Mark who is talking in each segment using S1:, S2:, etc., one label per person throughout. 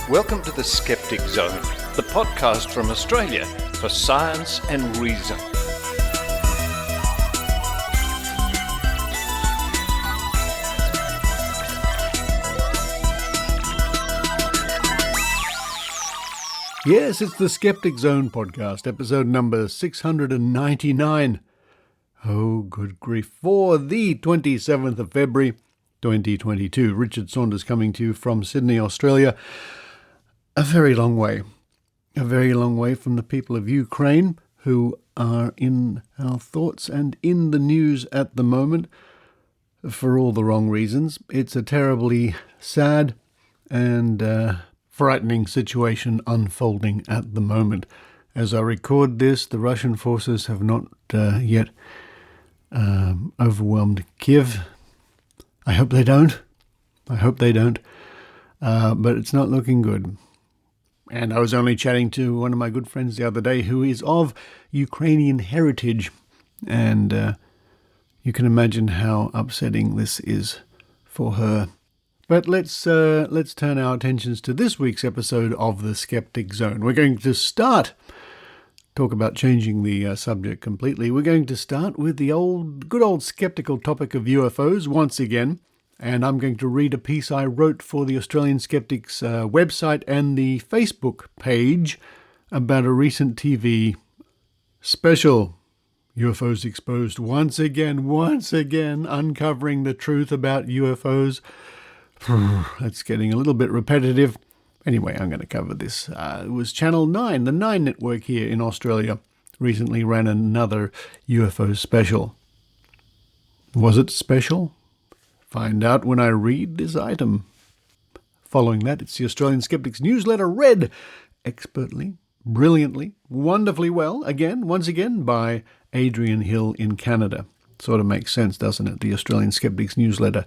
S1: Welcome to the Skeptic Zone, the podcast from Australia for science and reason.
S2: Yes, it's the Skeptic Zone podcast, episode number 699. Oh, good grief. For the 27th of February, 2022. Richard Saunders coming to you from Sydney, Australia. A very long way from the people of Ukraine who are in our thoughts and in the news at the moment for all the wrong reasons. It's a terribly sad and frightening situation unfolding at the moment. As I record this, the Russian forces have not yet overwhelmed Kiev. I hope they don't. But it's not looking good. And I was only chatting to one of my good friends the other day who is of Ukrainian heritage. And you can imagine how upsetting this is for her. But let's turn our attentions to this week's episode of the Skeptic Zone. We're going to talk about changing the subject completely. We're going to start with the good old skeptical topic of UFOs once again. And I'm going to read a piece I wrote for the Australian Skeptics website and the Facebook page about a recent TV special. UFOs exposed once again, uncovering the truth about UFOs. That's getting a little bit repetitive. Anyway, I'm going to cover this. It was Channel 9, the 9 network here in Australia, recently ran another UFO special. Was it special? Find out when I read this item. Following that, it's the Australian Skeptics newsletter read expertly, brilliantly, wonderfully well, once again, by Adrian Hill in Canada. Sort of makes sense, doesn't it? The Australian Skeptics newsletter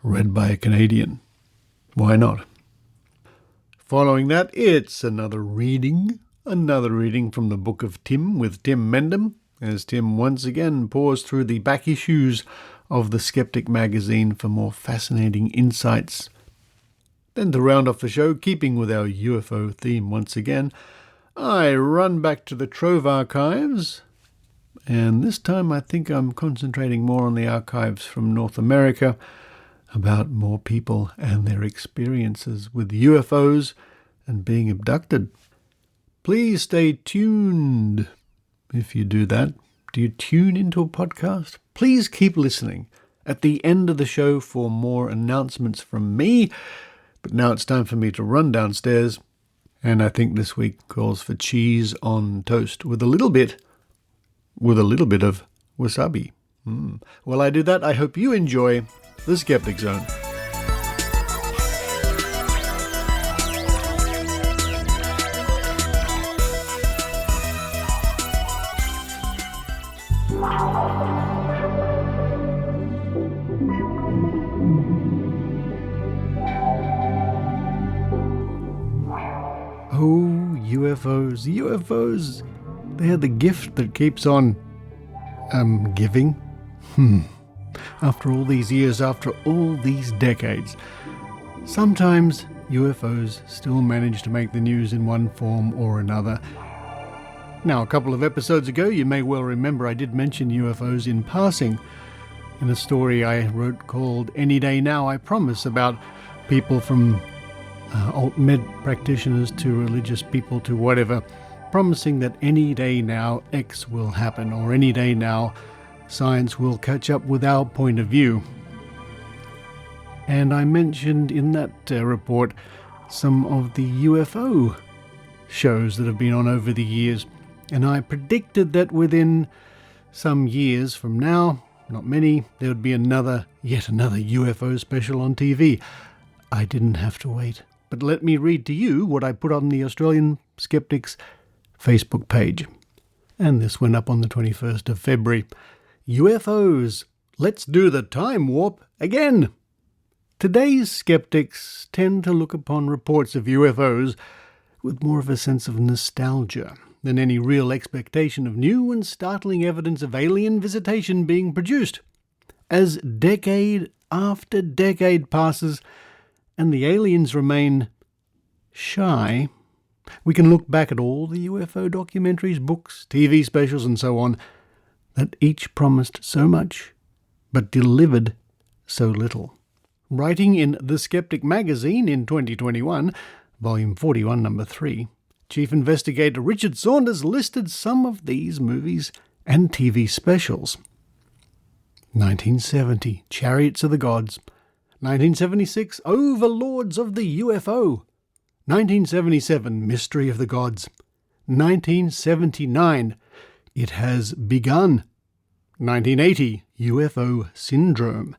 S2: read by a Canadian. Why not? Following that, it's another reading from the Book of Tim with Tim Mendham, as Tim once again pours through the back issues of the Skeptic magazine for more fascinating insights. Then to round off the show, keeping with our UFO theme once again, I run back to the Trove archives, and this time I think I'm concentrating more on the archives from North America, about more people and their experiences with UFOs and being abducted. Please stay tuned if you do that. Do you tune into a podcast? Please keep listening at the end of the show for more announcements from me. But now it's time for me to run downstairs, and I think this week calls for cheese on toast with a little bit of wasabi. While I do that, I hope you enjoy the Skeptic Zone. Oh, UFOs, they're the gift that keeps on, giving. After all these years, after all these decades, sometimes UFOs still manage to make the news in one form or another. Now, a couple of episodes ago, you may well remember I did mention UFOs in passing in a story I wrote called Any Day Now, I Promise, about people from alt med practitioners to religious people to whatever, promising that any day now X will happen, or any day now science will catch up with our point of view. And I mentioned in that report some of the UFO shows that have been on over the years, and I predicted that within some years from now, not many, there would be yet another UFO special on TV. I didn't have to wait. But let me read to you what I put on the Australian Skeptics Facebook page. And this went up on the 21st of February. UFOs, let's do the time warp again. Today's skeptics tend to look upon reports of UFOs with more of a sense of nostalgia than any real expectation of new and startling evidence of alien visitation being produced. As decade after decade passes and the aliens remain shy, we can look back at all the UFO documentaries, books, TV specials, and so on, that each promised so much, but delivered so little. Writing in The Skeptic magazine in 2021, Volume 41, Number 3, Chief Investigator Richard Saunders listed some of these movies and TV specials. 1970, Chariots of the Gods. 1976, Overlords of the UFO. 1977, Mystery of the Gods. 1979, It Has Begun. 1980, UFO Syndrome.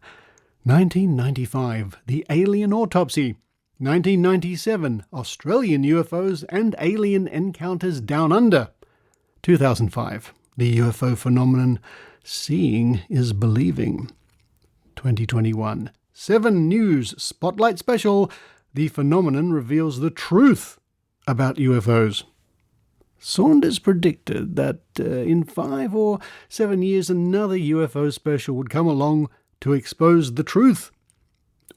S2: 1995, The Alien Autopsy. 1997, Australian UFOs and Alien Encounters Down Under. 2005, the UFO phenomenon Seeing is Believing. 2021, 7 News Spotlight Special, The Phenomenon Reveals the Truth About UFOs. Saunders predicted that in 5 or 7 years another UFO special would come along to expose the truth.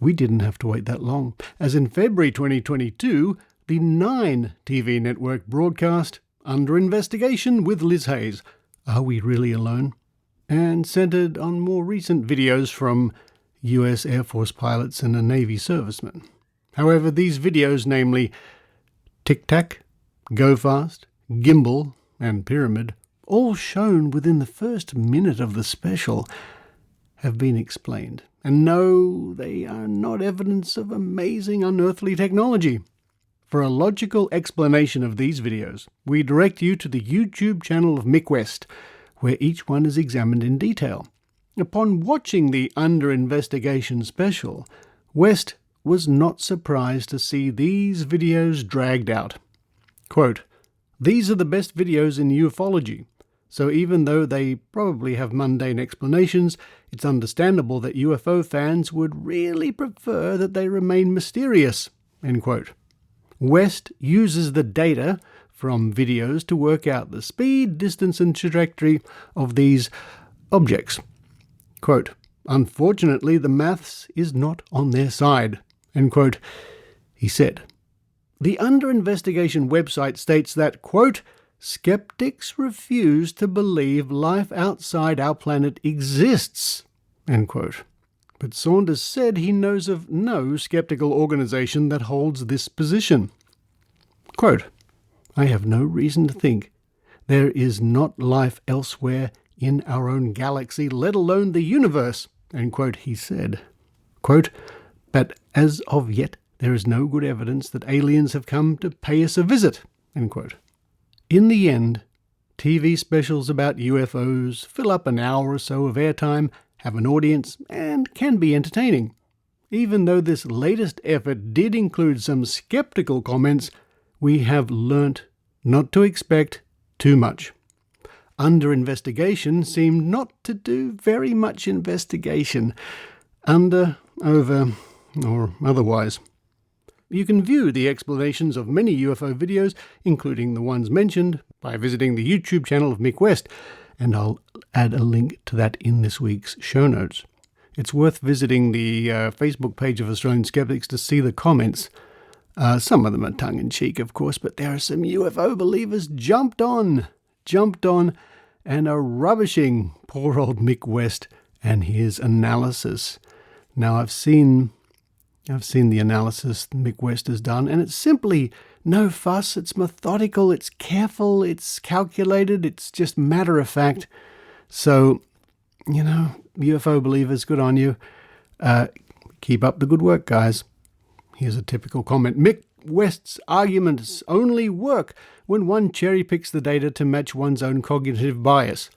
S2: We didn't have to wait that long, as in February 2022, the 9 TV network broadcast Under Investigation with Liz Hayes, Are We Really Alone? And centered on more recent videos from US Air Force pilots and a Navy serviceman. However, these videos, namely Tic Tac, Go Fast, Gimbal, and Pyramid, all shown within the first minute of the special, have been explained. And no, they are not evidence of amazing unearthly technology. For a logical explanation of these videos, we direct you to the YouTube channel of Mick West, where each one is examined in detail. Upon watching the Under Investigation special, West was not surprised to see these videos dragged out. Quote, "These are the best videos in ufology, so even though they probably have mundane explanations, it's understandable that UFO fans would really prefer that they remain mysterious." End quote. West uses the data from videos to work out the speed, distance, and trajectory of these objects. Quote, "Unfortunately, the maths is not on their side," end quote, he said. The Under Investigation website states that, quote, "Skeptics refuse to believe life outside our planet exists," end quote. But Saunders said he knows of no skeptical organization that holds this position. Quote, "I have no reason to think there is not life elsewhere in our own galaxy, let alone the universe," end quote, he said. Quote, "But as of yet, there is no good evidence that aliens have come to pay us a visit," end quote. In the end, TV specials about UFOs fill up an hour or so of airtime, have an audience, and can be entertaining. Even though this latest effort did include some skeptical comments, we have learnt not to expect too much. Under Investigation seemed not to do very much investigation, under, over, or otherwise. You can view the explanations of many UFO videos, including the ones mentioned, by visiting the YouTube channel of Mick West, and I'll add a link to that in this week's show notes. It's worth visiting the Facebook page of Australian Skeptics to see the comments. Some of them are tongue-in-cheek, of course, but there are some UFO believers jumped on, and are rubbishing poor old Mick West and his analysis. Now, I've seen the analysis Mick West has done, and it's simply no fuss. It's methodical, it's careful, it's calculated, it's just matter of fact. So, UFO believers, good on you. Keep up the good work, guys. Here's a typical comment. Mick West's arguments only work when one cherry-picks the data to match one's own cognitive bias.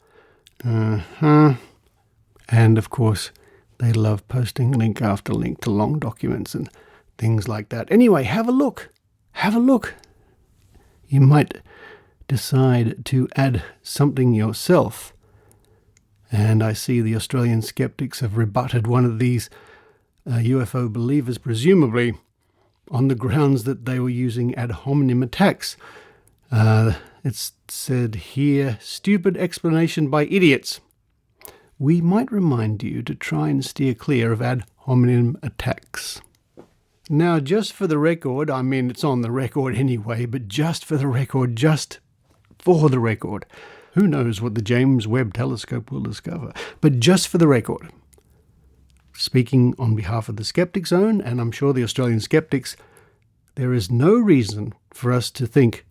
S2: And, of course, they love posting link after link to long documents and things like that. Anyway, have a look. You might decide to add something yourself. And I see the Australian skeptics have rebutted one of these UFO believers, presumably on the grounds that they were using ad hominem attacks. It's said here, stupid explanation by idiots. We might remind you to try and steer clear of ad hominem attacks. Now, just for the record, I mean, it's on the record anyway, but just for the record, who knows what the James Webb Telescope will discover? But just for the record, speaking on behalf of the Skeptic Zone, and I'm sure the Australian skeptics, there is no reason for us to think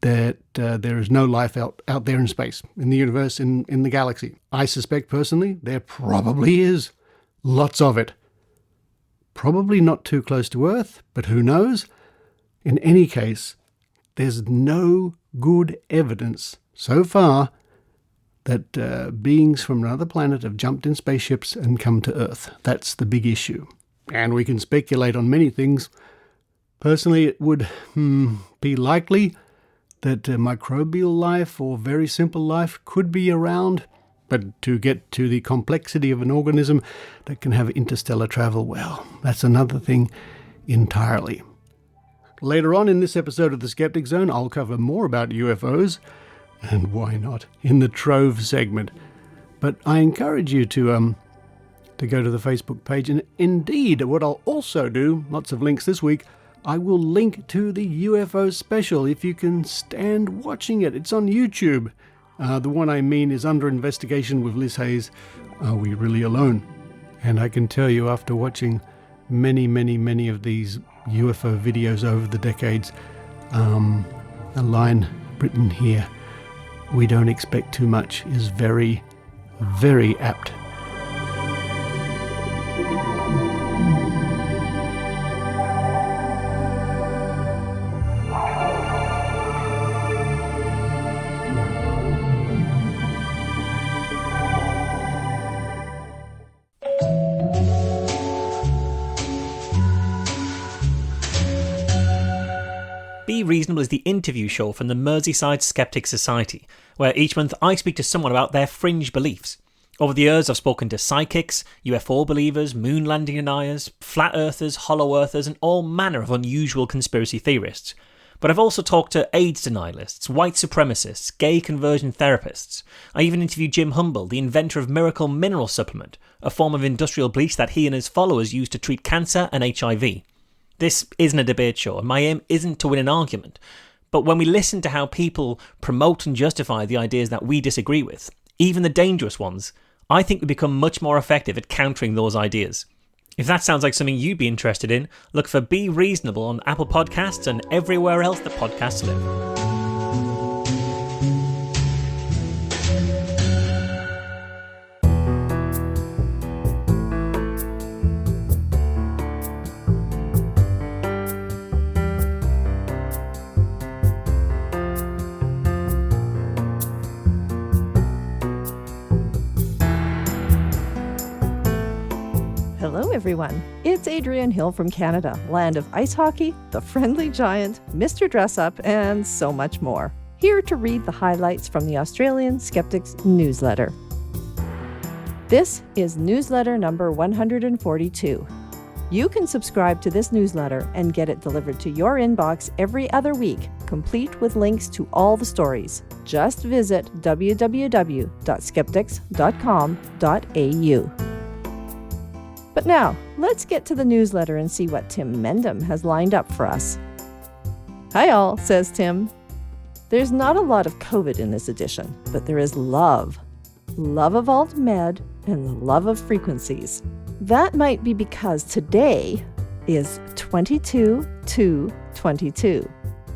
S2: that there is no life out there in space, in the universe, in the galaxy. I suspect personally there probably is. Lots of it. Probably not too close to Earth, but who knows? In any case, there's no good evidence so far that beings from another planet have jumped in spaceships and come to Earth. That's the big issue. And we can speculate on many things. Personally, it would be likely that microbial life or very simple life could be around, but to get to the complexity of an organism that can have interstellar travel, well, that's another thing entirely. Later on in this episode of the Skeptic Zone, I'll cover more about UFOs, and why not, in the Trove segment. But I encourage you to go to the Facebook page, and indeed, what I'll also do, lots of links this week, I will link to the UFO special if you can stand watching it. It's on YouTube. The one I mean is Under Investigation with Liz Hayes. Are We Really Alone? And I can tell you, after watching many of these UFO videos over the decades, a line written here, "We don't expect too much," is very, very apt.
S3: Be Reasonable is the interview show from the Merseyside Skeptic Society, where each month I speak to someone about their fringe beliefs. Over the years I've spoken to psychics, UFO believers, moon landing deniers, flat earthers, hollow earthers, and all manner of unusual conspiracy theorists. But I've also talked to AIDS denialists, white supremacists, gay conversion therapists. I even interviewed Jim Humble, the inventor of Miracle Mineral Supplement, a form of industrial bleach that he and his followers use to treat cancer and HIV. This isn't a debate show, and my aim isn't to win an argument. But when we listen to how people promote and justify the ideas that we disagree with, even the dangerous ones, I think we become much more effective at countering those ideas. If that sounds like something you'd be interested in, look for Be Reasonable on Apple Podcasts and everywhere else that podcasts live.
S4: Hello everyone, it's Adrienne Hill from Canada, land of ice hockey, the friendly giant, Mr. Dress Up, and so much more. Here to read the highlights from the Australian Skeptics newsletter. This is newsletter number 142. You can subscribe to this newsletter and get it delivered to your inbox every other week, complete with links to all the stories. Just visit www.skeptics.com.au. But now, let's get to the newsletter and see what Tim Mendham has lined up for us. Hi all, says Tim. There's not a lot of COVID in this edition, but there is love. Love of alt med and the love of frequencies. That might be because today is 22/2/22,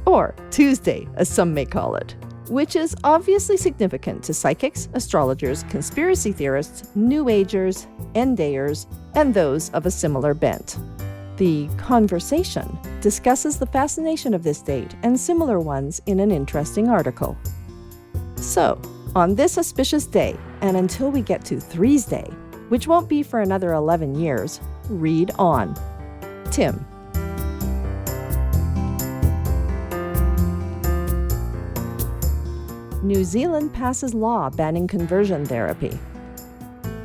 S4: or Tuesday, as some may call it, which is obviously significant to psychics, astrologers, conspiracy theorists, New Agers, Endayers, and those of a similar bent. The conversation discusses the fascination of this date and similar ones in an interesting article. So, on this auspicious day, and until we get to Three's Day, which won't be for another 11 years, read on. Tim. New Zealand passes law banning conversion therapy.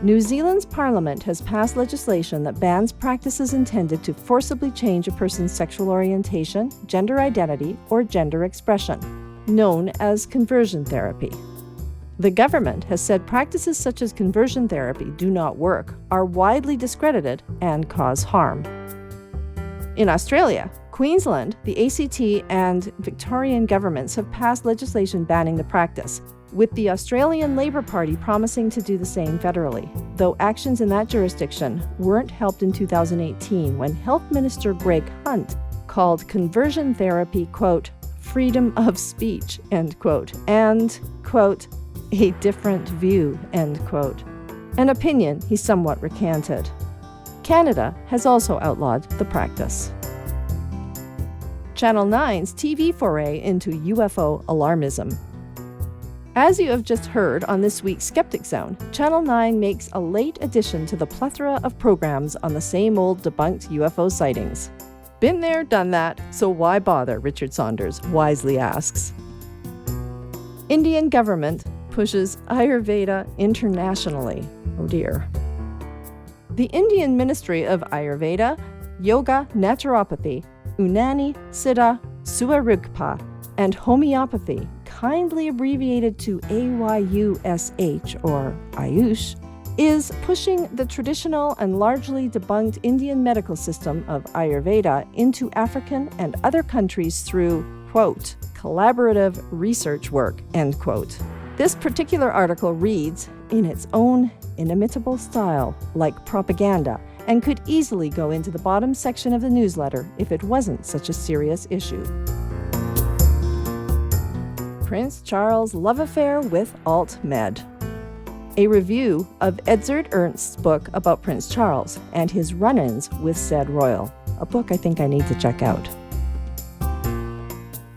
S4: New Zealand's parliament has passed legislation that bans practices intended to forcibly change a person's sexual orientation, gender identity, or gender expression, known as conversion therapy. The government has said practices such as conversion therapy do not work, are widely discredited, and cause harm. In Australia, Queensland, the ACT, and Victorian governments have passed legislation banning the practice, with the Australian Labor Party promising to do the same federally, though actions in that jurisdiction weren't helped in 2018 when Health Minister Greg Hunt called conversion therapy, quote, freedom of speech, end quote, and, quote, a different view, end quote. An opinion he somewhat recanted. Canada has also outlawed the practice. Channel 9's TV foray into UFO alarmism. As you have just heard on this week's Skeptic Zone, Channel 9 makes a late addition to the plethora of programs on the same old debunked UFO sightings. Been there, done that, so why bother, Richard Saunders wisely asks. Indian government pushes Ayurveda internationally. Oh dear. The Indian Ministry of Ayurveda, Yoga, Naturopathy, Unani, Siddha, Suarugpa, and Homeopathy, kindly abbreviated to AYUSH or Ayush, is pushing the traditional and largely debunked Indian medical system of Ayurveda into African and other countries through, quote, collaborative research work, end quote. This particular article reads, in its own inimitable style, like propaganda, and could easily go into the bottom section of the newsletter if it wasn't such a serious issue. Prince Charles' love affair with alt-med. A review of Edzard Ernst's book about Prince Charles and his run-ins with said royal, a book I think I need to check out.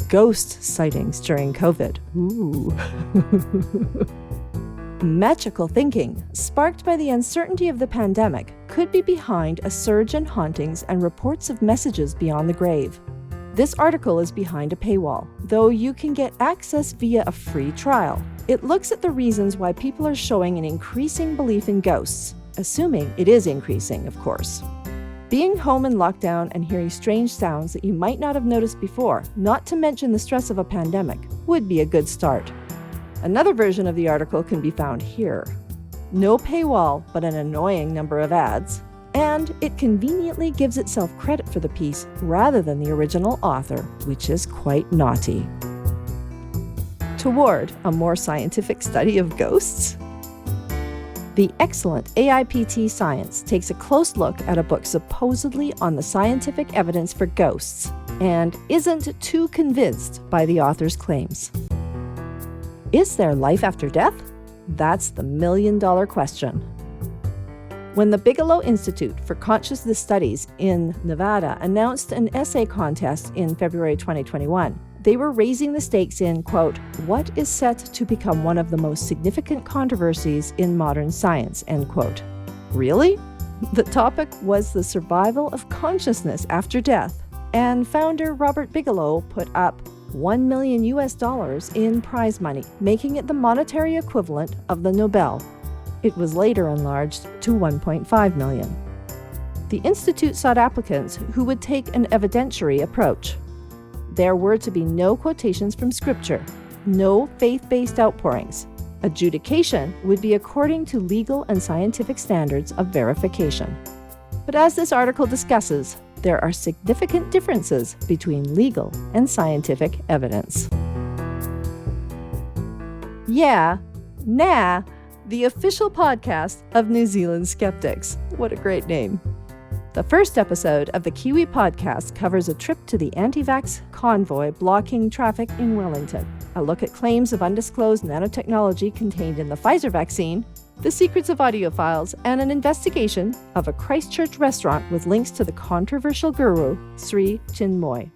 S4: Ghost sightings during COVID. Ooh. Magical thinking, sparked by the uncertainty of the pandemic, could be behind a surge in hauntings and reports of messages beyond the grave. This article is behind a paywall, though you can get access via a free trial. It looks at the reasons why people are showing an increasing belief in ghosts, assuming it is increasing, of course. Being home in lockdown and hearing strange sounds that you might not have noticed before, not to mention the stress of a pandemic, would be a good start. Another version of the article can be found here. No paywall, but an annoying number of ads. And it conveniently gives itself credit for the piece rather than the original author, which is quite naughty. Toward a more scientific study of ghosts? The excellent AIPT Science takes a close look at a book supposedly on the scientific evidence for ghosts and isn't too convinced by the author's claims. Is there life after death? That's the million-dollar question. When the Bigelow Institute for Consciousness Studies in Nevada announced an essay contest in February 2021, they were raising the stakes in, quote, what is set to become one of the most significant controversies in modern science, end quote. Really? The topic was the survival of consciousness after death, and founder Robert Bigelow put up $1 million in prize money, making it the monetary equivalent of the Nobel. It was later enlarged to $1.5 million. The Institute sought applicants who would take an evidentiary approach. There were to be no quotations from Scripture, no faith-based outpourings. Adjudication would be according to legal and scientific standards of verification. But as this article discusses, there are significant differences between legal and scientific evidence. Yeah, nah, the official podcast of New Zealand skeptics. What a great name. The first episode of the Kiwi podcast covers a trip to the anti-vax convoy blocking traffic in Wellington, a look at claims of undisclosed nanotechnology contained in the Pfizer vaccine, the secrets of audiophiles, and an investigation of a Christchurch restaurant with links to the controversial guru, Sri Chinmoy.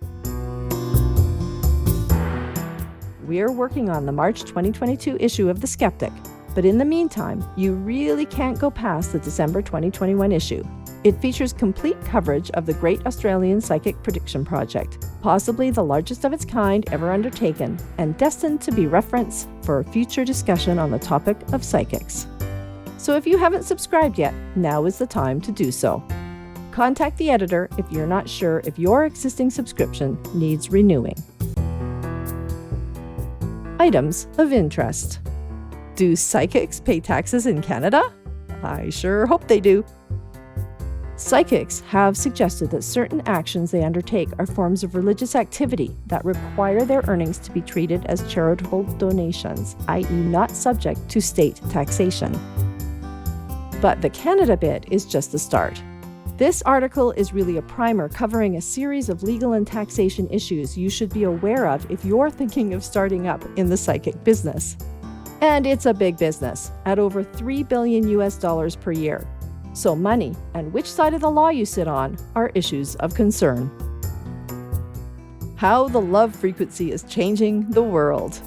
S4: We're working on the March 2022 issue of The Skeptic, but in the meantime, you really can't go past the December 2021 issue. It features complete coverage of the Great Australian Psychic Prediction Project, possibly the largest of its kind ever undertaken, and destined to be reference for future discussion on the topic of psychics. So if you haven't subscribed yet, now is the time to do so. Contact the editor if you're not sure if your existing subscription needs renewing. Items of interest. Do psychics pay taxes in Canada? I sure hope they do. Psychics have suggested that certain actions they undertake are forms of religious activity that require their earnings to be treated as charitable donations, i.e. not subject to state taxation. But the Canada bit is just the start. This article is really a primer covering a series of legal and taxation issues you should be aware of if you're thinking of starting up in the psychic business. And it's a big business, at over $3 billion per year. So money and which side of the law you sit on are issues of concern. How the love frequency is changing the world.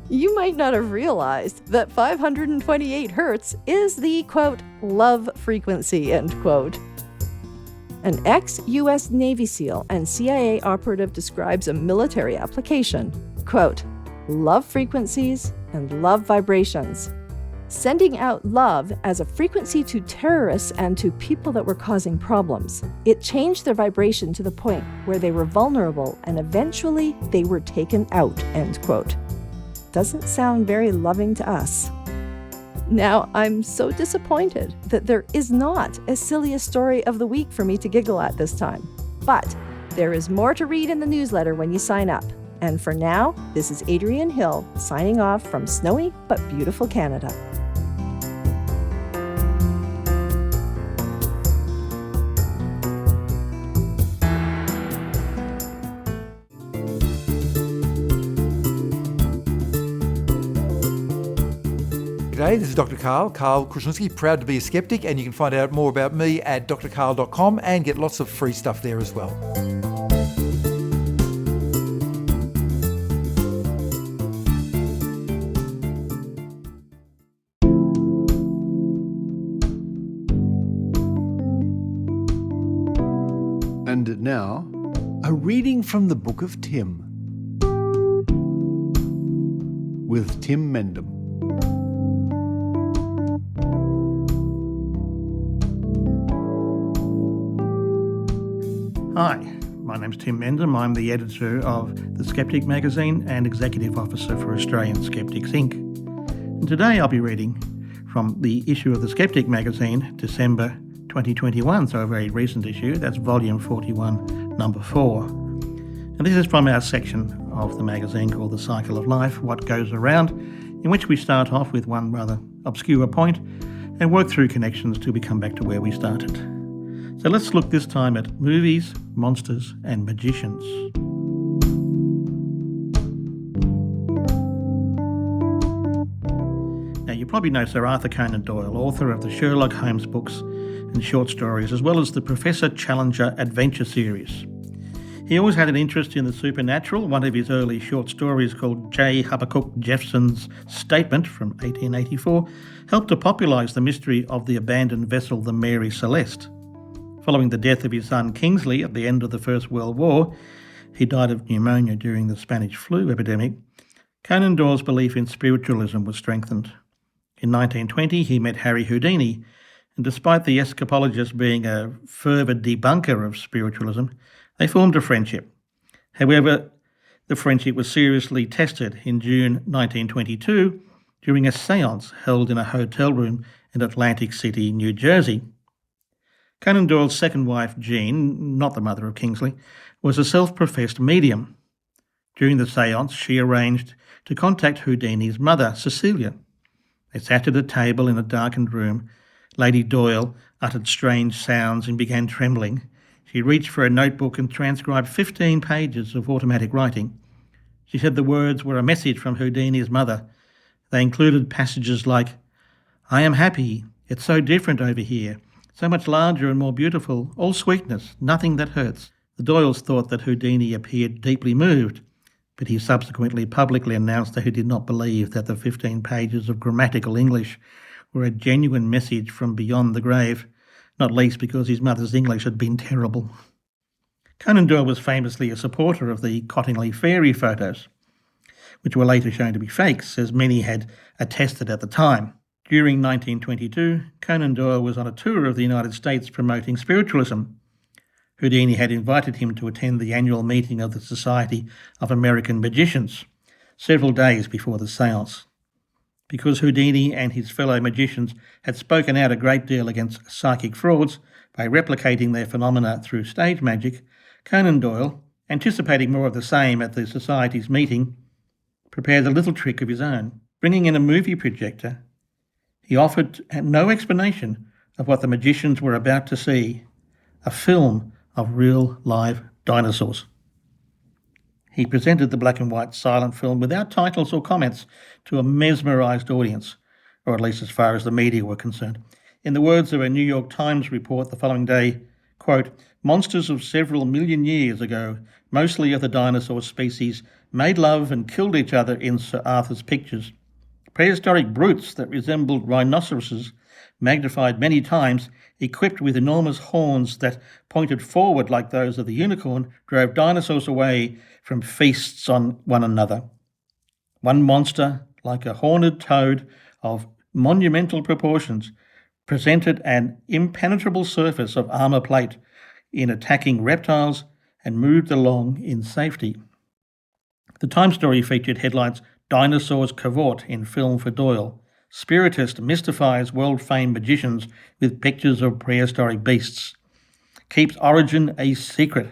S4: You might not have realized that 528 hertz is the, quote, love frequency, end quote. An ex-US Navy SEAL and CIA operative describes a military application, quote, love frequencies and love vibrations, sending out love as a frequency to terrorists and to people that were causing problems. It changed their vibration to the point where they were vulnerable and eventually they were taken out, end quote. Doesn't sound very loving to us. Now, I'm so disappointed that there is not a silliest story of the week for me to giggle at this time. But there is more to read in the newsletter when you sign up. And for now, this is Adrienne Hill signing off from snowy but beautiful Canada.
S5: G'day, this is Dr. Karl Kruszelnicki, proud to be a skeptic, and you can find out more about me at drkarl.com and get lots of free stuff there as well.
S2: And now, a reading from the Book of Tim with Tim Mendham.
S6: Hi, my name's Tim Mendham. I'm the editor of The Skeptic magazine and Executive Officer for Australian Skeptics Inc. And today I'll be reading from the issue of The Skeptic magazine, December 2021, so a very recent issue. That's volume 41, number 4. And this is from our section of the magazine called The Cycle of Life, What Goes Around, in which we start off with one rather obscure point and work through connections till we come back to where we started. So let's look this time at movies, monsters and magicians. Now you probably know Sir Arthur Conan Doyle, author of the Sherlock Holmes books and short stories, as well as the Professor Challenger adventure series. He always had an interest in the supernatural. One of his early short stories, called J. Habakkuk Jeffson's Statement from 1884, helped to popularise the mystery of the abandoned vessel, the Mary Celeste. Following the death of his son Kingsley at the end of the First World War, he died of pneumonia during the Spanish flu epidemic, Conan Doyle's belief in spiritualism was strengthened. In 1920, he met Harry Houdini, and despite the escapologist being a fervid debunker of spiritualism, they formed a friendship. However, the friendship was seriously tested in June 1922 during a séance held in a hotel room in Atlantic City, New Jersey. Conan Doyle's second wife, Jean, not the mother of Kingsley, was a self-professed medium. During the séance, she arranged to contact Houdini's mother, Cecilia. They sat at a table in a darkened room. Lady Doyle uttered strange sounds and began trembling. She reached for a notebook and transcribed 15 pages of automatic writing. She said the words were a message from Houdini's mother. They included passages like, "I am happy. It's so different over here. So much larger and more beautiful, all sweetness, nothing that hurts." The Doyles thought that Houdini appeared deeply moved, but he subsequently publicly announced that he did not believe that the 15 pages of grammatical English were a genuine message from beyond the grave, not least because his mother's English had been terrible. Conan Doyle was famously a supporter of the Cottingley fairy photos, which were later shown to be fakes, as many had attested at the time. During 1922, Conan Doyle was on a tour of the United States promoting spiritualism. Houdini had invited him to attend the annual meeting of the Society of American Magicians, several days before the séance. Because Houdini and his fellow magicians had spoken out a great deal against psychic frauds by replicating their phenomena through stage magic, Conan Doyle, anticipating more of the same at the Society's meeting, prepared a little trick of his own. Bringing in a movie projector, he offered no explanation of what the magicians were about to see, a film of real live dinosaurs. He presented the black and white silent film without titles or comments to a mesmerised audience, or at least as far as the media were concerned. In the words of a New York Times report the following day, quote, "Monsters of several million years ago, mostly of the dinosaur species, made love and killed each other in Sir Arthur's pictures. Prehistoric brutes that resembled rhinoceroses, magnified many times, equipped with enormous horns that pointed forward like those of the unicorn, drove dinosaurs away from feasts on one another. One monster, like a horned toad of monumental proportions, presented an impenetrable surface of armour plate in attacking reptiles and moved along in safety." The Time story featured headlines, "Dinosaurs Cavort in Film for Doyle. Spiritist mystifies world-famed magicians with pictures of prehistoric beasts. Keeps origin a secret."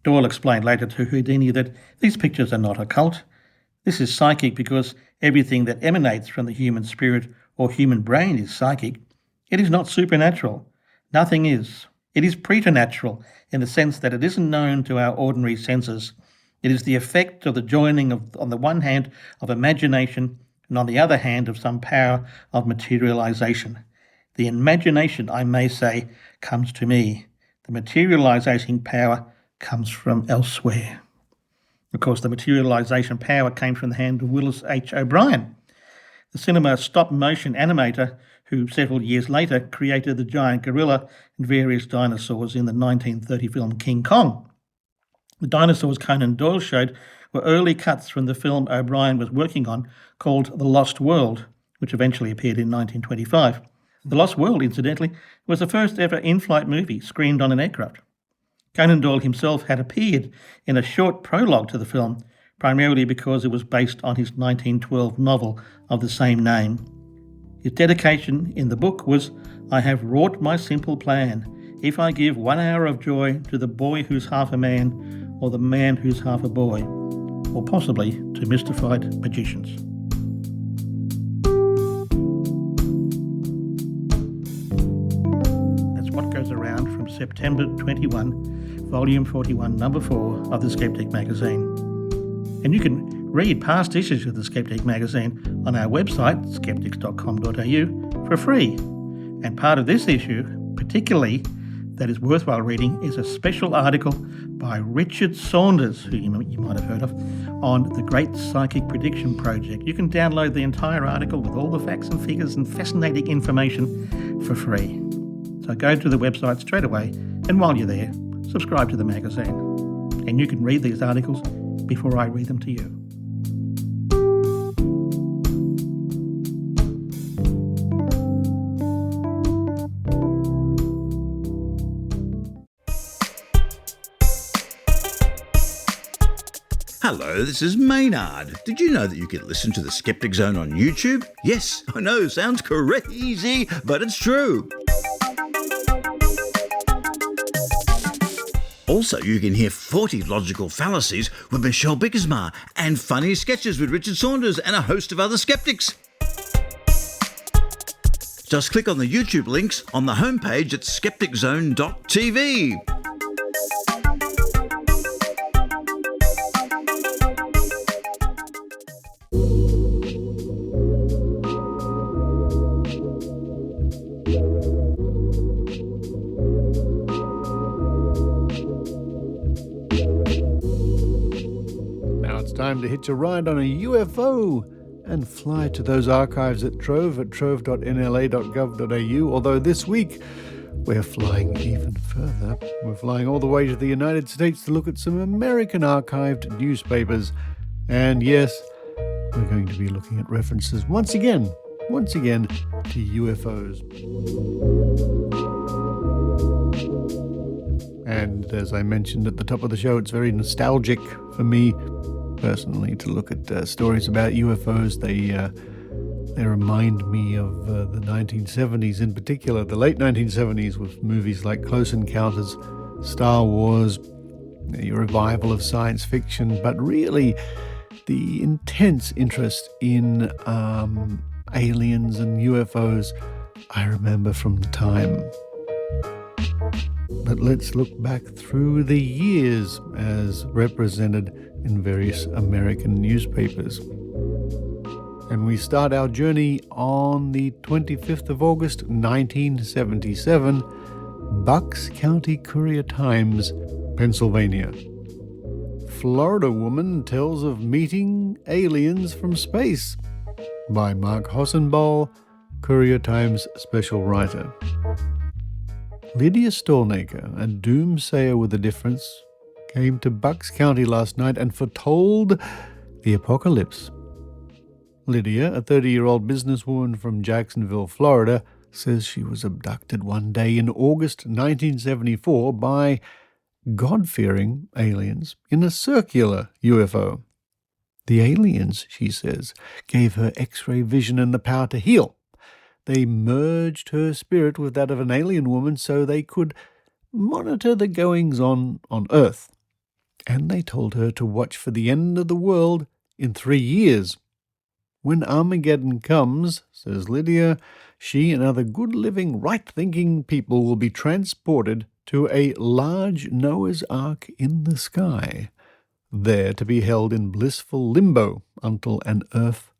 S6: Doyle explained later to Houdini that these pictures are not occult. This is psychic because everything that emanates from the human spirit or human brain is psychic. It is not supernatural. Nothing is. It is preternatural in the sense that it isn't known to our ordinary senses. It is the effect of the joining of, on the one hand, of imagination, and on the other hand, of some power of materialization. The imagination, I may say, comes to me. The materializing power comes from elsewhere. Of course, the materialization power came from the hand of Willis H. O'Brien, the cinema stop-motion animator who several years later created the giant gorilla and various dinosaurs in the 1930 film King Kong. The dinosaurs Conan Doyle showed were early cuts from the film O'Brien was working on called The Lost World, which eventually appeared in 1925. The Lost World, incidentally, was the first ever in-flight movie screened on an aircraft. Conan Doyle himself had appeared in a short prologue to the film, primarily because it was based on his 1912 novel of the same name. His dedication in the book was, "I have wrought my simple plan. If I give 1 hour of joy to the boy who's half a man, or the man who's half a boy, or possibly to mystified magicians." That's what goes around from September 21, Volume 41, Number 4 of the Skeptic magazine. And you can read past issues of the Skeptic magazine on our website, skeptics.com.au, for free. And part of this issue, particularly that is worthwhile reading, is a special article by Richard Saunders, who you might have heard of, on the Great Psychic Prediction Project. You can download the entire article with all the facts and figures and fascinating information for free. So go to the website straight away, and while you're there, subscribe to the magazine. And you can read these articles before I read them to you.
S7: Hello, this is Maynard. Did you know that you can listen to the Skeptic Zone on YouTube? Yes, I know, sounds crazy, but it's true. Also, you can hear 40 logical fallacies with Michelle Bickersma and funny sketches with Richard Saunders and a host of other skeptics. Just click on the YouTube links on the homepage at skepticzone.tv.
S2: Time to hitch a ride on a UFO and fly to those archives at trove.nla.gov.au, although this week we're flying even further. We're flying all the way to the United States to look at some American archived newspapers. And yes, we're going to be looking at references once again to UFOs. And as I mentioned at the top of the show, it's very nostalgic for me personally to look at stories about UFOs. They remind me of the 1970s, in particular, the late 1970s, with movies like Close Encounters, Star Wars, a revival of science fiction, but really the intense interest in aliens and UFOs I remember from the time. But let's look back through the years as represented in various American newspapers. And we start our journey on the 25th of August, 1977, Bucks County Courier-Times, Pennsylvania. Florida woman tells of meeting aliens from space, by Mark Hossenball, Courier-Times special writer. Lydia Stolnaker, a doomsayer with a difference, came to Bucks County last night and foretold the apocalypse. Lydia, a 30-year-old businesswoman from Jacksonville, Florida, says she was abducted one day in August 1974 by God-fearing aliens in a circular UFO. The aliens, she says, gave her X-ray vision and the power to heal. They merged her spirit with that of an alien woman so they could monitor the goings-on Earth. And they told her to watch for the end of the world in 3 years. When Armageddon comes, says Lydia, she and other good-living, right-thinking people will be transported to a large Noah's Ark in the sky, there to be held in blissful limbo until an Earth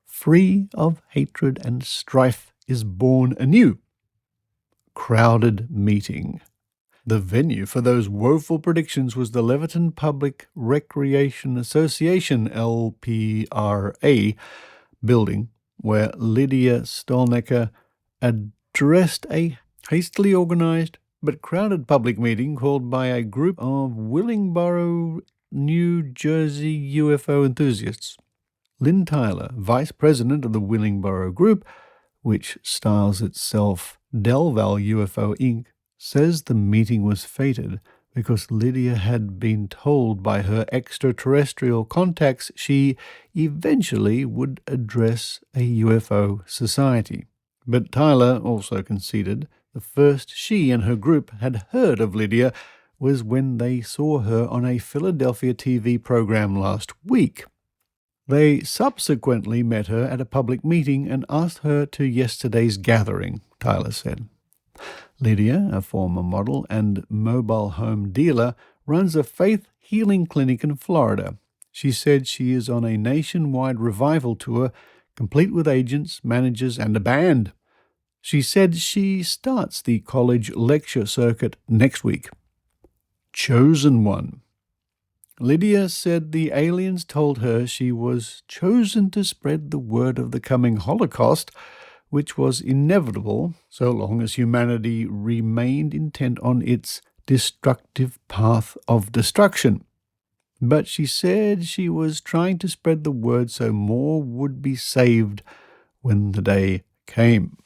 S2: free of hatred and strife is born anew. Crowded meeting. The venue for those woeful predictions was the Leviton Public Recreation Association, LPRA, building, where Lydia Stolnaker addressed a hastily organized but crowded public meeting called by a group of Willingboro, New Jersey UFO enthusiasts. Lynn Tyler, vice president of the Willingboro Group, which styles itself Delval UFO Inc., says the meeting was fated because Lydia had been told by her extraterrestrial contacts she eventually would address a UFO society. But Tyler also conceded the first she and her group had heard of Lydia was when they saw her on a Philadelphia TV program last week. They subsequently met her at a public meeting and asked her to yesterday's gathering, Tyler said. Lydia, a former model and mobile home dealer, runs a faith healing clinic in Florida. She said she is on a nationwide revival tour, complete with agents, managers, and a band. She said she starts the college lecture circuit next week. Chosen one. Lydia said the aliens told her she was chosen to spread the word of the coming Holocaust, which was inevitable so long as humanity remained intent on its destructive path of destruction. But she said she was trying to spread the word so more would be saved when the day came.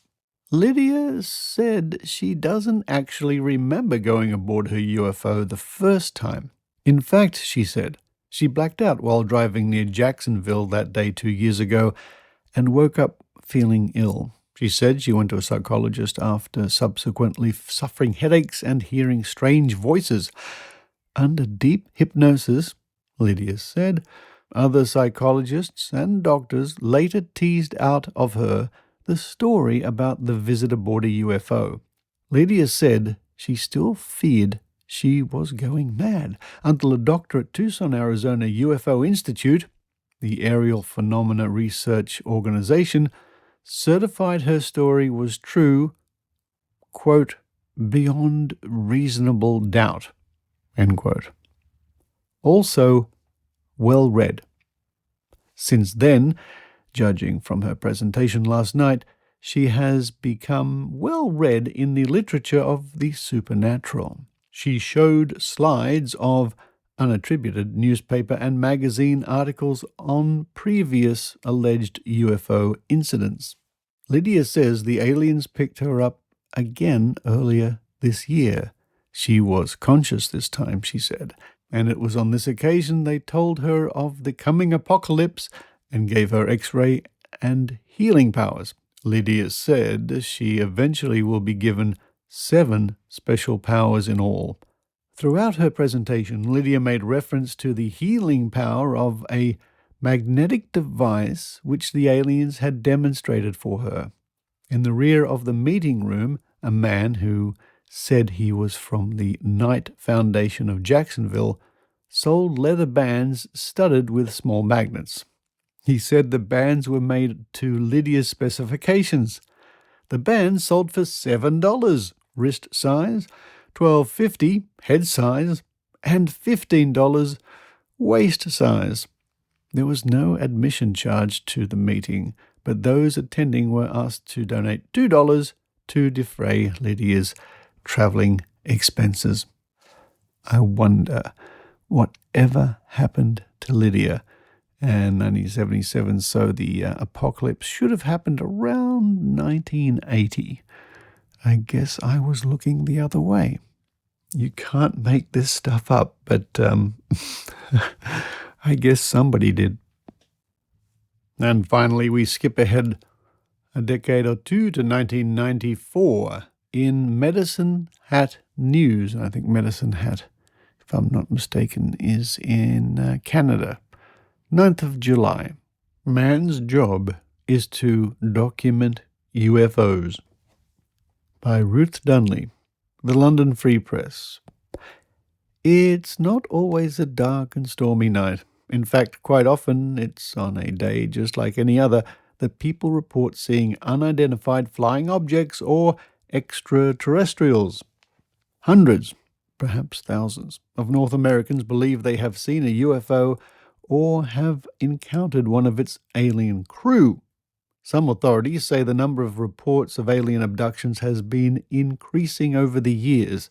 S2: Lydia said she doesn't actually remember going aboard her UFO the first time. In fact, she said, she blacked out while driving near Jacksonville that day 2 years ago and woke up feeling ill. She said she went to a psychologist after subsequently suffering headaches and hearing strange voices. Under deep hypnosis, Lydia said, other psychologists and doctors later teased out of her the story about the visit aboard a UFO. Lydia said she still feared she was going mad until a doctor at Tucson, Arizona UFO Institute, the Aerial Phenomena Research Organization, certified her story was true, quote, beyond reasonable doubt, end quote. Also, well read. Since then, judging from her presentation last night, she has become well read in the literature of the supernatural. She showed slides of unattributed newspaper and magazine articles on previous alleged UFO incidents. Lydia says the aliens picked her up again earlier this year. She was conscious this time, she said, and it was on this occasion they told her of the coming apocalypse and gave her X-ray and healing powers. Lydia said she eventually will be given 7 special powers in all. Throughout her presentation, Lydia made reference to the healing power of a magnetic device which the aliens had demonstrated for her. In the rear of the meeting room, a man who said he was from the Knight Foundation of Jacksonville sold leather bands studded with small magnets. He said the bands were made to Lydia's specifications. The bands sold for $7, wrist size, $12.50 head size, and $15 waist size. There was no admission charge to the meeting, but those attending were asked to donate $2 to defray Lydia's traveling expenses. I wonder whatever happened to Lydia. And 1977, so the apocalypse should have happened around 1980. I guess I was looking the other way. You can't make this stuff up, but I guess somebody did. And finally, we skip ahead a decade or two to 1994 in Medicine Hat News. I think Medicine Hat, if I'm not mistaken, is in Canada. 9th of July. Man's job is to document UFOs. By Ruth Dunley, the London Free Press. It's not always a dark and stormy night. In fact, quite often it's on a day just like any other that people report seeing unidentified flying objects or extraterrestrials. Hundreds, perhaps thousands, of North Americans believe they have seen a UFO or have encountered one of its alien crew. Some authorities say the number of reports of alien abductions has been increasing over the years.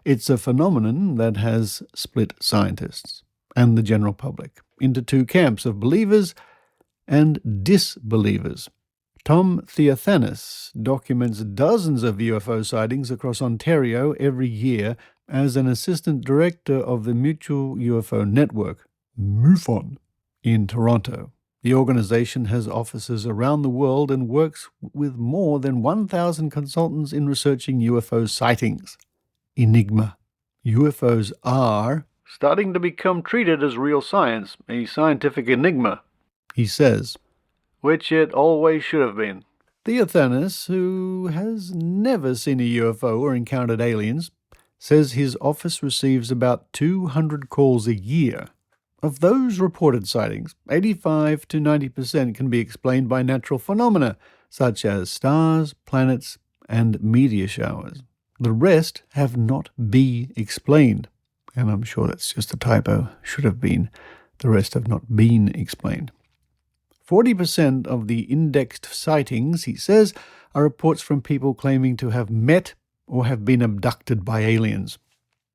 S2: It's a phenomenon that has split scientists and the general public into 2 camps of believers and disbelievers. Tom Theophanis documents dozens of UFO sightings across Ontario every year as an assistant director of the Mutual UFO Network, MUFON, in Toronto. The organization has offices around the world and works with more than 1,000 consultants in researching UFO sightings. Enigma. UFOs are starting to become treated as real science, a scientific enigma, he says, which it always should have been. Theophanis, who has never seen a UFO or encountered aliens, says his office receives about 200 calls a year. Of those reported sightings, 85 to 90% can be explained by natural phenomena, such as stars, planets, and meteor showers. The rest have not been explained. And I'm sure that's just a typo. Should have been. The rest have not been explained. 40% of the indexed sightings, he says, are reports from people claiming to have met or have been abducted by aliens.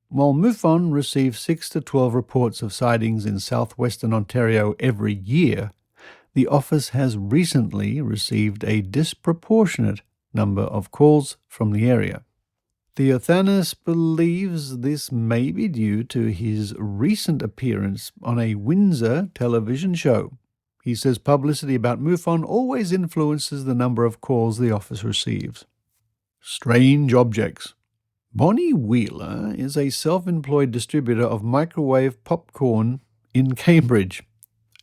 S2: While MUFON receives 6 to 12 reports of sightings in southwestern Ontario every year, the office has recently received a disproportionate number of calls from the area. Theophanis believes this may be due to his recent appearance on a Windsor television show. He says publicity about MUFON always influences the number of calls the office receives. Strange objects. Bonnie Wheeler is a self-employed distributor of microwave popcorn in Cambridge.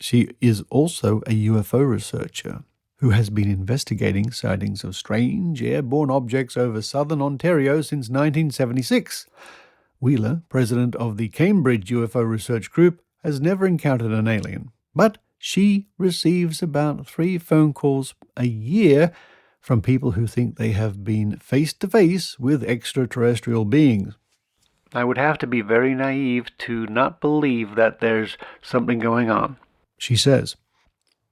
S2: She is also a UFO researcher who has been investigating sightings of strange airborne objects over southern Ontario since 1976. Wheeler, president of the Cambridge UFO Research Group, has never encountered an alien, but she receives about 3 phone calls a year from people who think they have been face-to-face with extraterrestrial beings. I would have to be very naive to not believe that there's something going on, she says.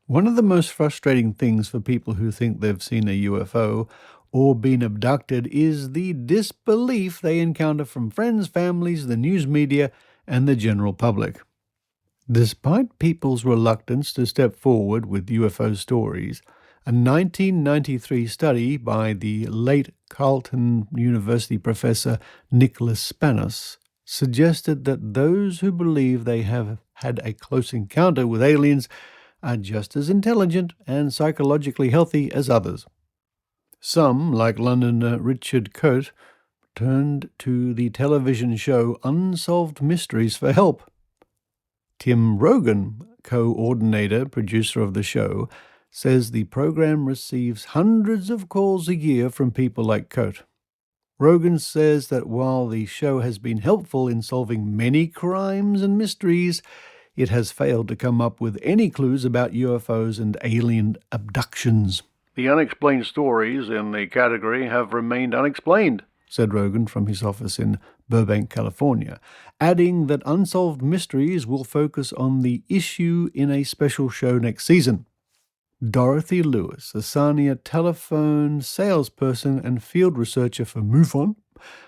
S2: One of the most frustrating things for people who think they've seen a UFO or been abducted is the disbelief they encounter from friends, families, the news media, and the general public. Despite people's reluctance to step forward with UFO stories, a 1993 study by the late Carleton University professor Nicholas Spanos suggested that those who believe they have had a close encounter with aliens are just as intelligent and psychologically healthy as others. Some, like Londoner Richard Coate, turned to the television show Unsolved Mysteries for help. Tim Rogan, co-ordinator, producer of the show, says the program receives hundreds of calls a year from people like Coate. Rogan says that while the show has been helpful in solving many crimes and mysteries, it has failed to come up with any clues about UFOs and alien abductions.
S8: The unexplained stories in the category have remained unexplained,
S2: said Rogan from his office in Burbank, California, adding that Unsolved Mysteries will focus on the issue in a special show next season. Dorothy Lewis, a Sarnia telephone salesperson and field researcher for MUFON,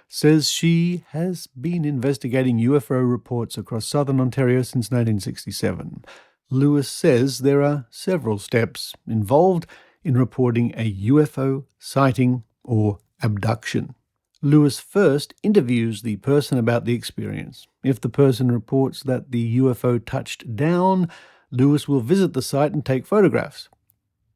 S2: says she has been investigating UFO reports across southern Ontario since 1967. Lewis says there are several steps involved in reporting a UFO sighting or abduction. Lewis first interviews the person about the experience. If the person reports that the UFO touched down, Lewis will visit the site and take photographs.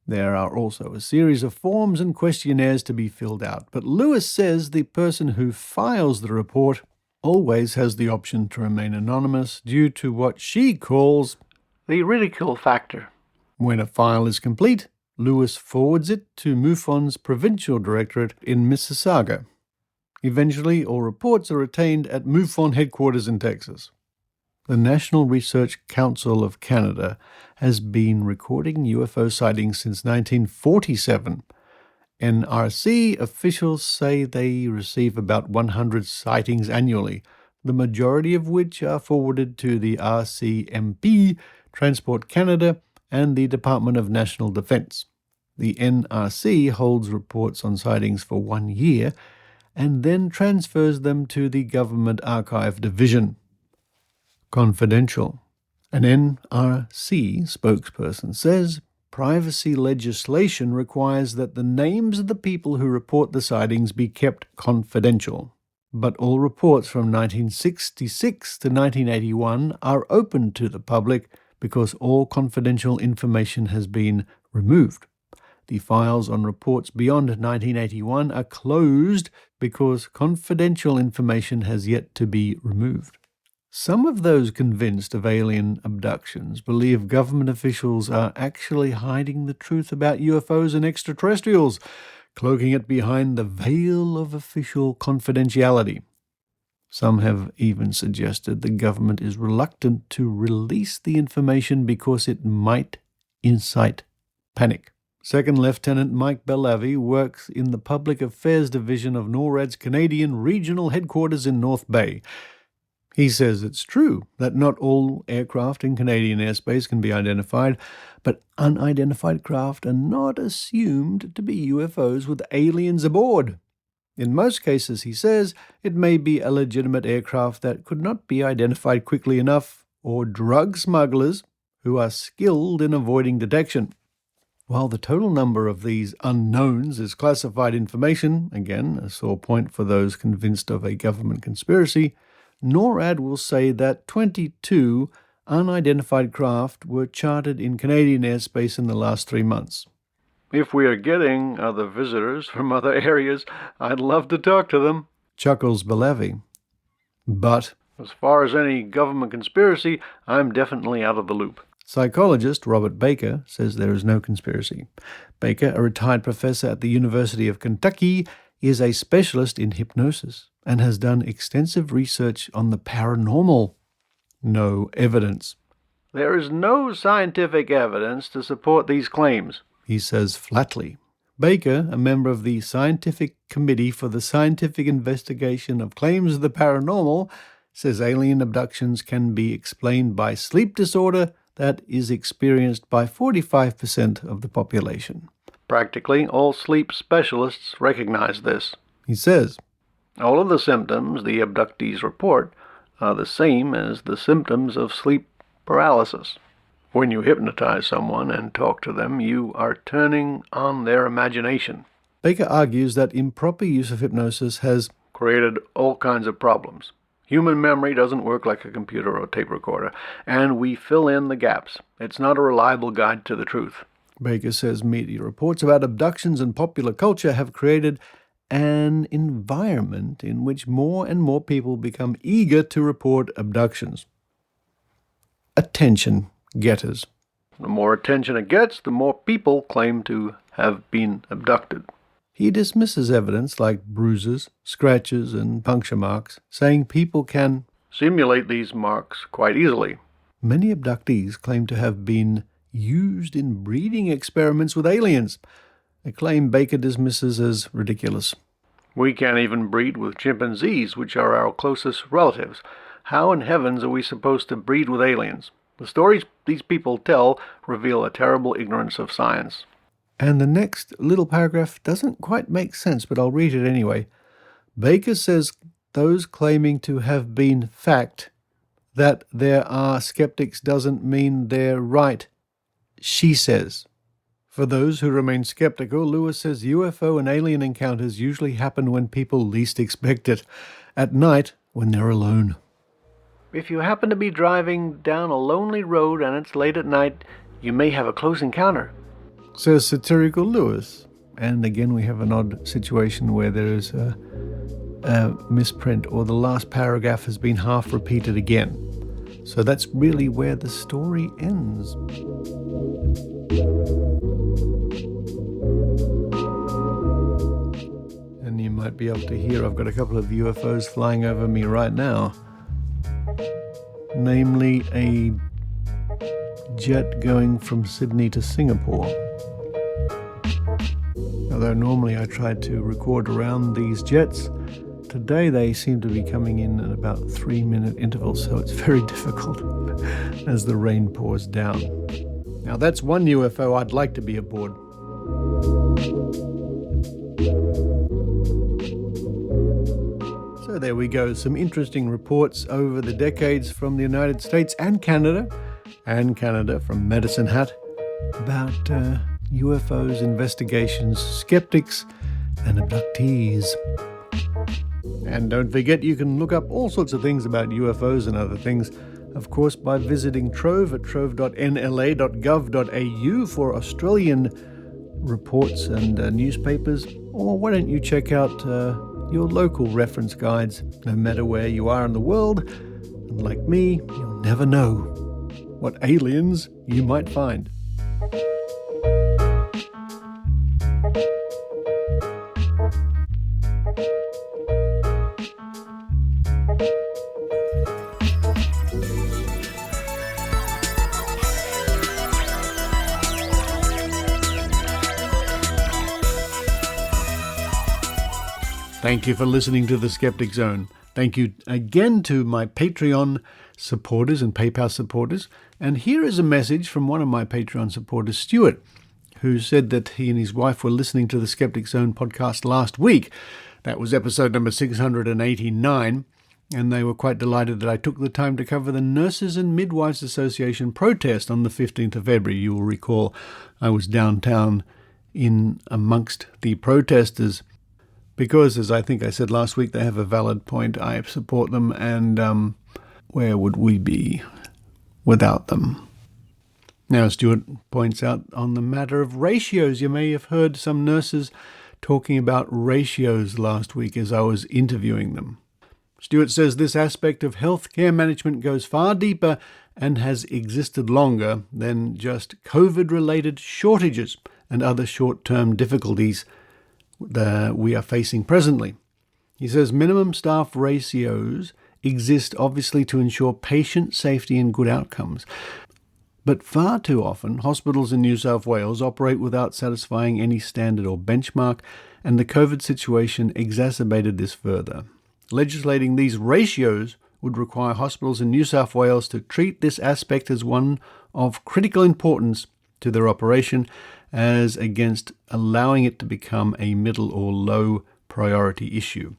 S2: There are also a series of forms and questionnaires to be filled out, but Lewis says the person who files the report always has the option to remain anonymous due to what she calls
S8: the ridicule factor.
S2: When a file is complete, Lewis forwards it to MUFON's provincial directorate in Mississauga. Eventually, all reports are retained at MUFON headquarters in Texas. The National Research Council of Canada has been recording UFO sightings since 1947. NRC officials say they receive about 100 sightings annually, the majority of which are forwarded to the RCMP, Transport Canada, and the Department of National Defence. The NRC holds reports on sightings for 1 year and then transfers them to the Government Archive Division. Confidential. An NRC spokesperson says privacy legislation requires that the names of the people who report the sightings be kept confidential. But all reports from 1966 to 1981 are open to the public because all confidential information has been removed. The files on reports beyond 1981 are closed because confidential information has yet to be removed. Some of those convinced of alien abductions believe government officials are actually hiding the truth about UFOs and extraterrestrials, cloaking it behind the veil of official confidentiality. Some have even suggested the government is reluctant to release the information because it might incite panic. Second Lieutenant Mike Bellavi works in the Public Affairs Division of NORAD's Canadian Regional Headquarters in North Bay. He says it's true that not all aircraft in Canadian airspace can be identified, but unidentified craft are not assumed to be UFOs with aliens aboard. In most cases, he says, it may be a legitimate aircraft that could not be identified quickly enough, or drug smugglers who are skilled in avoiding detection. While the total number of these unknowns is classified information, again, a sore point for those convinced of a government conspiracy, NORAD will say that 22 unidentified craft were charted in Canadian airspace in the last 3 months.
S8: If we are getting other visitors from other areas, I'd love to talk to them,
S2: chuckles Bellavi. But
S8: as far as any government conspiracy, I'm definitely out of the loop.
S2: Psychologist Robert Baker says there is no conspiracy. Baker, a retired professor at the University of Kentucky, is a specialist in hypnosis and has done extensive research on the paranormal. No evidence.
S8: There is no scientific evidence to support these claims,
S2: he says flatly. Baker, a member of the Scientific Committee for the Scientific Investigation of Claims of the Paranormal, says alien abductions can be explained by sleep disorder that is experienced by 45% of the population.
S8: Practically all sleep specialists recognize this.
S2: He says,
S8: all of the symptoms the abductees report are the same as the symptoms of sleep paralysis. When you hypnotize someone and talk to them, you are turning on their imagination.
S2: Baker argues that improper use of hypnosis has
S8: created all kinds of problems. Human memory doesn't work like a computer or tape recorder, and we fill in the gaps. It's not a reliable guide to the truth.
S2: Baker says media reports about abductions and popular culture have created an environment in which more and more people become eager to report abductions. Attention getters.
S8: The more attention it gets, the more people claim to have been abducted.
S2: He dismisses evidence like bruises, scratches, and puncture marks, saying people can
S8: simulate these marks quite easily.
S2: Many abductees claim to have been used in breeding experiments with aliens, a claim Baker dismisses as ridiculous.
S8: We can't even breed with chimpanzees, which are our closest relatives. How in heavens are we supposed to breed with aliens? The stories these people tell reveal a terrible ignorance of science.
S2: And the next little paragraph doesn't quite make sense, but I'll read it anyway. Baker says those claiming to have been fact, that there are skeptics doesn't mean they're right. She says. For those who remain skeptical, Lewis says UFO and alien encounters usually happen when people least expect it, at night when they're alone.
S8: If you happen to be driving down a lonely road and it's late at night, you may have a close encounter,
S2: says satirical Lewis. And again we have an odd situation where there is a misprint, or the last paragraph has been half repeated again. So that's really where the story ends. And you might be able to hear I've got a couple of UFOs flying over me right now. Namely a jet going from Sydney to Singapore. Although normally I try to record around these jets, today they seem to be coming in at about 3-minute intervals, so it's very difficult as the rain pours down. Now that's one UFO I'd like to be aboard. So there we go, some interesting reports over the decades from the United States and Canada from Medicine Hat about UFOs, investigations, skeptics, and abductees. And don't forget, you can look up all sorts of things about UFOs and other things, of course, by visiting Trove at trove.nla.gov.au for Australian reports and newspapers. Or why don't you check out your local reference guides, no matter where you are in the world. And like me, you'll never know what aliens you might find. Thank you for listening to the Skeptic Zone. Thank you again to my Patreon supporters and PayPal supporters. And here is a message from one of my Patreon supporters, Stuart, who said that he and his wife were listening to the Skeptic Zone podcast last week. That was episode number 689, and they were quite delighted that I took the time to cover the Nurses and Midwives Association protest on the 15th of February. You will recall I was downtown in amongst the protesters because, as I think I said last week, they have a valid point. I support them, and where would we be without them? Now, Stuart points out on the matter of ratios, you may have heard some nurses talking about ratios last week as I was interviewing them. Stuart says this aspect of healthcare management goes far deeper and has existed longer than just COVID-related shortages and other short-term difficulties that we are facing presently. He says minimum staff ratios exist obviously to ensure patient safety and good outcomes. But far too often, hospitals in New South Wales operate without satisfying any standard or benchmark, and the COVID situation exacerbated this further. Legislating these ratios would require hospitals in New South Wales to treat this aspect as one of critical importance to their operation, as against allowing it to become a middle or low priority issue.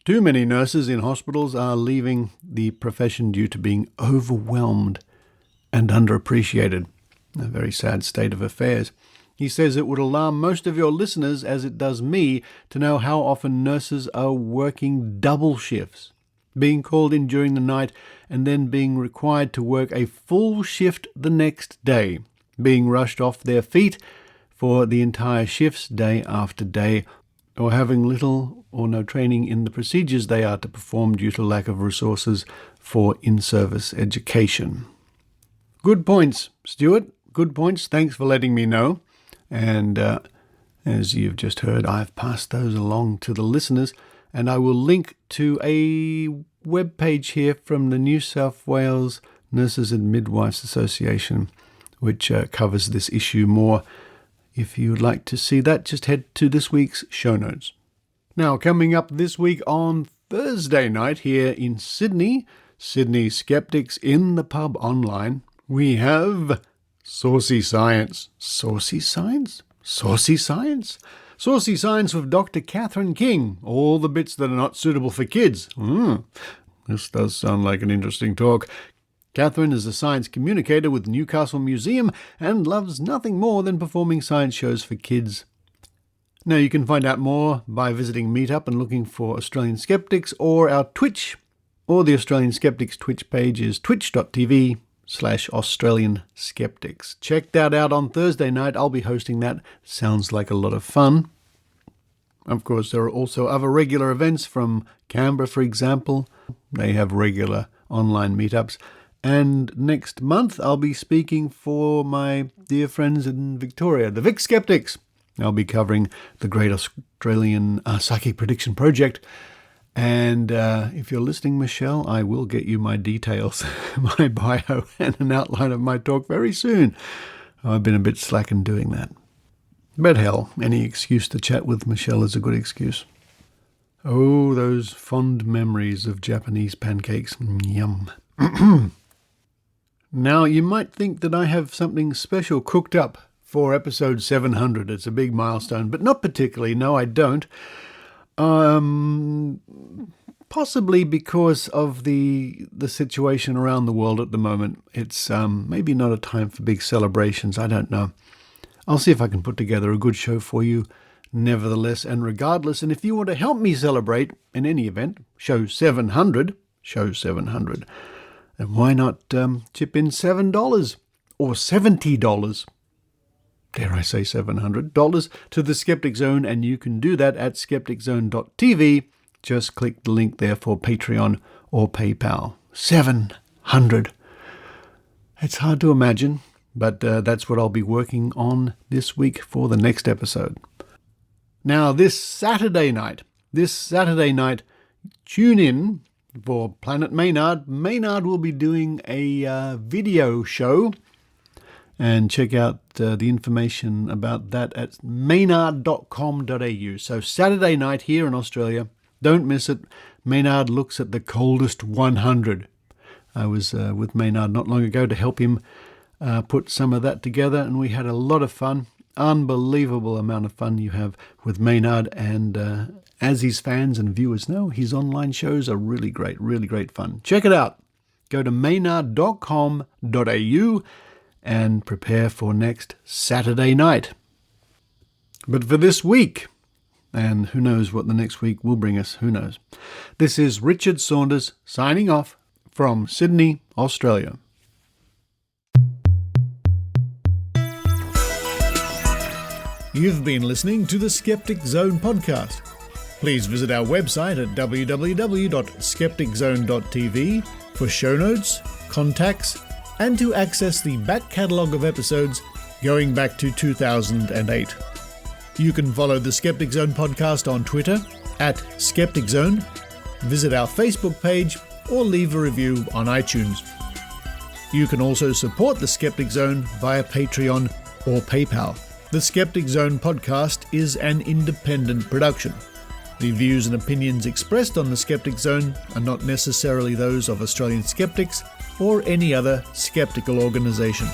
S2: Too many nurses in hospitals are leaving the profession due to being overwhelmed and underappreciated. A very sad state of affairs. He says it would alarm most of your listeners, as it does me, to know how often nurses are working double shifts. being called in during the night and then being required to work a full shift the next day, being rushed off their feet for the entire shifts day after day, or having little or no training in the procedures they are to perform due to lack of resources for in-service education. Good points, Stuart. Good points. Thanks for letting me know. And as you've just heard, I've passed those along to the listeners, and I will link to a web page here from the New South Wales Nurses and Midwives Association, which covers this issue more. If you'd like to see that, just head to this week's show notes. Now, coming up this week on Thursday night here in Sydney Skeptics in the Pub online, we have Saucy Science. Saucy Science? Saucy Science? Saucy Science with Dr. Catherine King. All the bits that are not suitable for kids. This does sound like an interesting talk. Catherine is a science communicator with Newcastle Museum and loves nothing more than performing science shows for kids. Now, you can find out more by visiting Meetup and looking for Australian Skeptics or our Twitch, or the Australian Skeptics Twitch page is twitch.tv/Australian Skeptics. Check that out on Thursday night. I'll be hosting that. Sounds like a lot of fun. Of course, there are also other regular events from Canberra, for example. They have regular online meetups. And next month, I'll be speaking for my dear friends in Victoria, the Vic Skeptics. I'll be covering the Great Australian Psychic Prediction Project. And if you're listening, Michelle, I will get you my details, my bio, and an outline of my talk very soon. I've been a bit slack in doing that. But hell, any excuse to chat with Michelle is a good excuse. Oh, those fond memories of Japanese pancakes. Yum. Now, you might think that I have something special cooked up for episode 700. It's a big milestone, but not particularly. No, I don't. Possibly because of the situation around the world at the moment. It's maybe not a time for big celebrations. I don't know. I'll see if I can put together a good show for you nevertheless and regardless. And if you want to help me celebrate, in any event, show 700, then why not chip in $7 or $70? Dare I say $700 to the Skeptic Zone, and you can do that at skepticzone.tv. Just click the link there for Patreon or PayPal. 700. It's hard to imagine, but that's what I'll be working on this week for the next episode. Now, this Saturday night, tune in for Planet Maynard. Maynard will be doing a video show. And check out the information about that at maynard.com.au. So Saturday night here in Australia, don't miss it. Maynard looks at the coldest 100. I was with Maynard not long ago to help him put some of that together, and we had a lot of fun. Unbelievable amount of fun you have with Maynard, and as his fans and viewers know, his online shows are really great fun. Check it out. Go to maynard.com.au and prepare for next Saturday night. But for this week, and who knows what the next week will bring us, who knows. This is Richard Saunders signing off from Sydney, Australia. You've been listening to the Skeptic Zone podcast. Please visit our website at www.skepticzone.tv for show notes, contacts, and to access the back catalogue of episodes going back to 2008. You can follow the Skeptic Zone podcast on Twitter at Skeptic Zone, visit our Facebook page, or leave a review on iTunes. You can also support the Skeptic Zone via Patreon or PayPal. The Skeptic Zone podcast is an independent production. The views and opinions expressed on the Skeptic Zone are not necessarily those of Australian Skeptics or any other skeptical organisation.